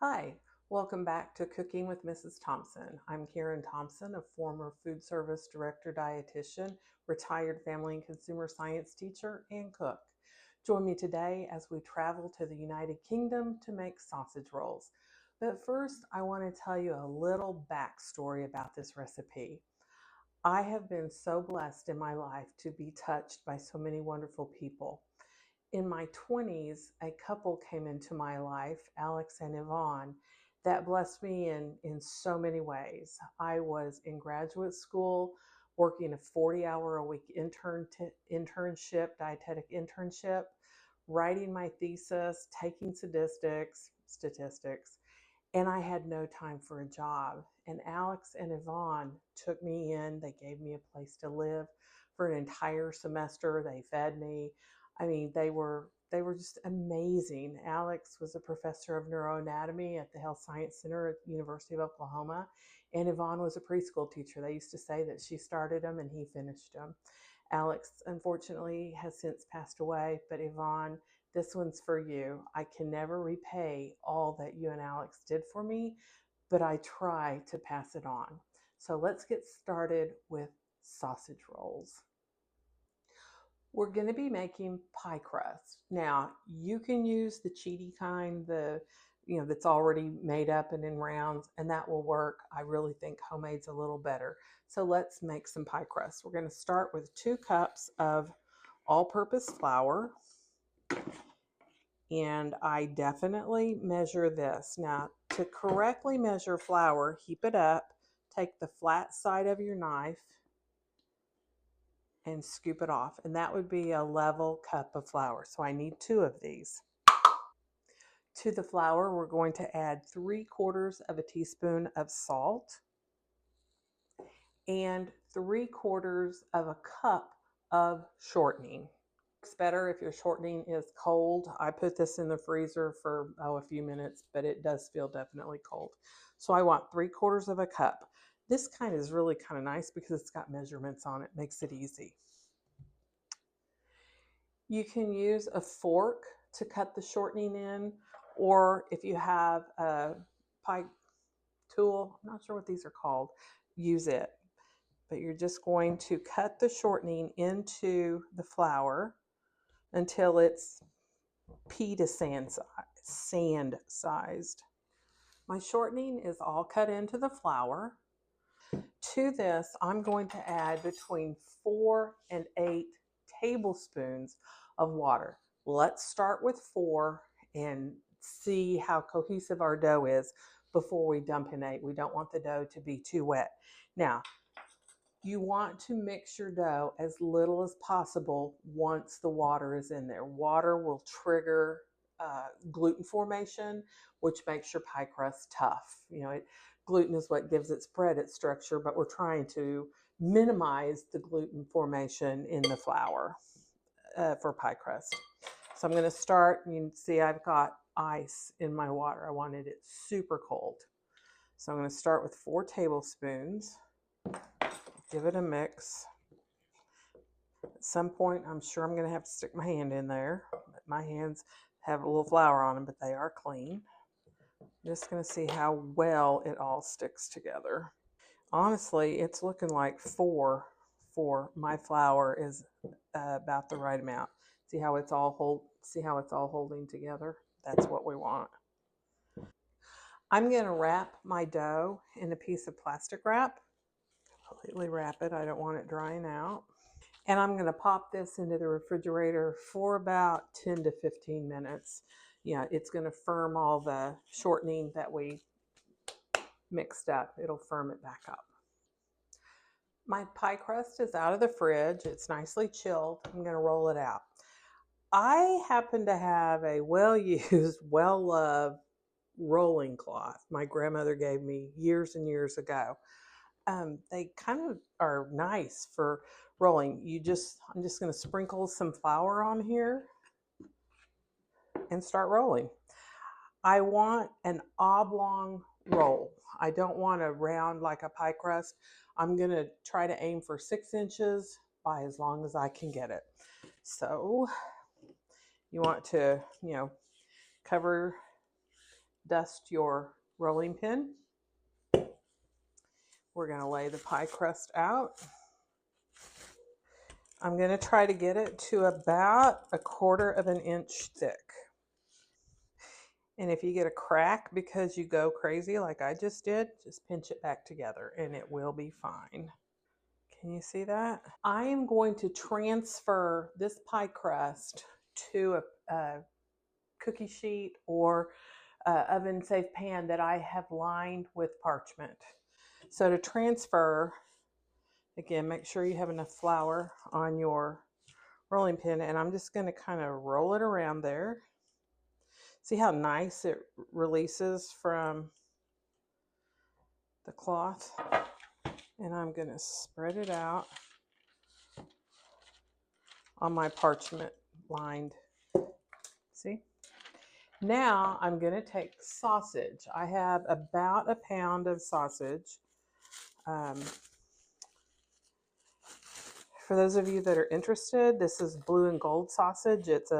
Hi, welcome back to Cooking with Mrs. Thompson. I'm Karen Thompson, a former food service director dietitian, retired family and consumer science teacher, and cook. Join me today as we travel to the United Kingdom to make sausage rolls. But first, I want to tell you a little backstory about this recipe. I have been so blessed in my life to be touched by so many wonderful people. In my 20s, a couple came into my life, Alex and Yvonne, that blessed me in so many ways. I was in graduate school working a 40-hour a week internship, dietetic internship, writing my thesis, taking statistics, and I had no time for a job. And Alex and Yvonne took me in. They gave me a place to live for an entire semester. They fed me. I mean, they were just amazing. Alex was a professor of neuroanatomy at the Health Science Center at the University of Oklahoma, and Yvonne was a preschool teacher. They used to say that she started them and he finished them. Alex, unfortunately, has since passed away, but Yvonne, this one's for you. I can never repay all that you and Alex did for me, but I try to pass it on. So let's get started with sausage rolls. We're going to be making pie crust. Now, you can use the cheaty kind, that's already made up and in rounds, and that will work. I really think homemade's a little better. So let's make some pie crust. We're going to start with 2 cups of all-purpose flour, and I definitely measure this. Now, to correctly measure flour, heap it up, take the flat side of your knife and scoop it off. And that would be a level cup of flour. So I need 2 of these. To the flour, we're going to add 3/4 of a teaspoon of salt and 3/4 of a cup of shortening. It's better if your shortening is cold. I put this in the freezer for a few minutes, but it does feel definitely cold. So I want 3/4 of a cup. This kind is really kind of nice because it's got measurements on it, makes it easy. You can use a fork to cut the shortening in, or if you have a pie tool, I'm not sure what these are called, use it. But you're just going to cut the shortening into the flour until it's pea to sand sized. My shortening is all cut into the flour. To this, I'm going to add between 4 and 8 tablespoons of water. Let's start with 4 and see how cohesive our dough is before we dump in 8. We don't want the dough to be too wet. Now, you want to mix your dough as little as possible once the water is in there. Water will trigger gluten formation, which makes your pie crust tough. Gluten is what gives its bread its structure, but we're trying to minimize the gluten formation in the flour for pie crust. So I'm going to start, and you can see I've got ice in my water. I wanted it super cold. So I'm going to start with 4 tablespoons. Give it a mix. At some point, I'm sure I'm going to have to stick my hand in there. But my hands have a little flour on them, but they are clean. I'm just going to see how well it all sticks together. Honestly, it's looking like 4 for my flour is about the right amount. See how it's all holding together? That's what we want. I'm going to wrap my dough in a piece of plastic wrap. Completely wrap it. I don't want it drying out. And I'm going to pop this into the refrigerator for about 10 to 15 minutes. Yeah, it's going to firm all the shortening that we mixed up. It'll firm it back up. My pie crust is out of the fridge. It's nicely chilled. I'm going to roll it out. I happen to have a well-used, well-loved rolling cloth my grandmother gave me years and years ago. They kind of are nice for rolling. I'm just going to sprinkle some flour on here and start rolling. I want an oblong roll. I don't want a round like a pie crust. I'm going to try to aim for 6 inches by as long as I can get it. So you want to, cover dust your rolling pin. We're going to lay the pie crust out. I'm going to try to get it to about 1/4 of an inch thick. And if you get a crack because you go crazy like I just did, just pinch it back together and it will be fine. Can you see that? I am going to transfer this pie crust to a cookie sheet or oven safe pan that I have lined with parchment. So to transfer, again, make sure you have enough flour on your rolling pin, and I'm just going to kind of roll it around there. See how nice it releases from the cloth? And I'm going to spread it out on my parchment lined. See? Now I'm going to take sausage. I have about 1 pound of sausage. For those of you that are interested, this is blue and gold sausage. It's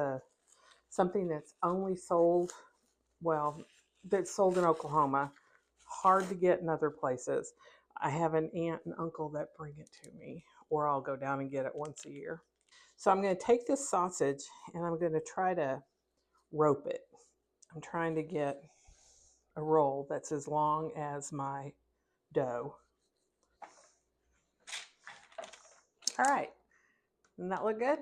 something that's only sold, well, that's sold in Oklahoma. Hard to get in other places. I have an aunt and uncle that bring it to me, or I'll go down and get it once a year. So I'm going to take this sausage and I'm going to try to rope it. I'm trying to get a roll that's as long as my dough. All right, doesn't that look good?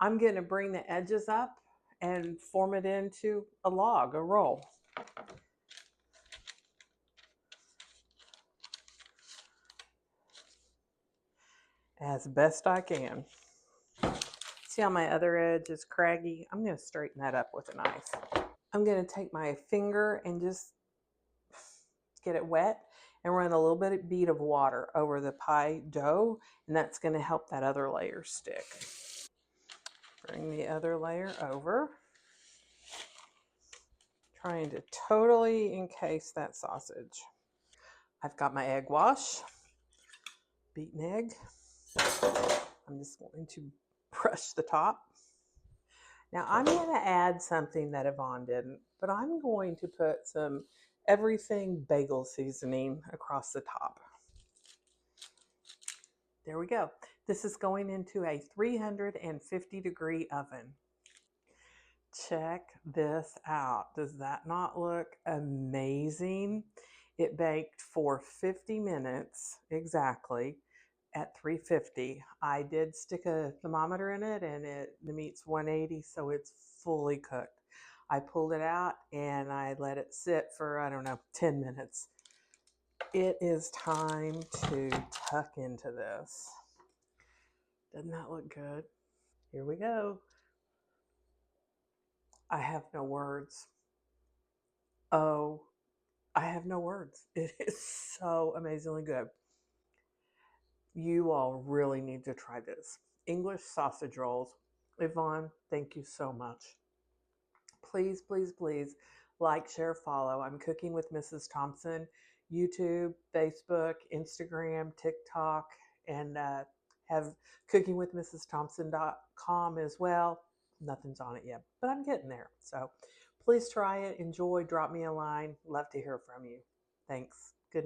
I'm going to bring the edges up and form it into a log, a roll. As best I can. See how my other edge is craggy? I'm going to straighten that up with a knife. I'm going to take my finger and just get it wet and run a little bit of bead of water over the pie dough, and that's going to help that other layer stick. Bring the other layer over. Trying to totally encase that sausage. I've got my egg wash, beaten egg. I'm just going to brush the top. Now I'm going to add something that Yvonne didn't, but I'm going to put some everything bagel seasoning across the top. There we go. This is going into a 350-degree oven. Check this out. Does that not look amazing? It baked for 50 minutes exactly at 350. I did stick a thermometer in it and the meat's 180, so it's fully cooked. I pulled it out and I let it sit for, I don't know, 10 minutes. It is time to tuck into this. Doesn't that look good? Here we go. I have no words. Oh, I have no words. It is so amazingly good. You all really need to try this. English sausage rolls. Yvonne, thank you so much. Please, please, please like, share, follow. I'm cooking with Mrs. Thompson. YouTube, Facebook, Instagram, TikTok, and have cookingwithmrsthompson.com as well. Nothing's on it yet, but I'm getting there. So please try it. Enjoy. Drop me a line. Love to hear from you. Thanks.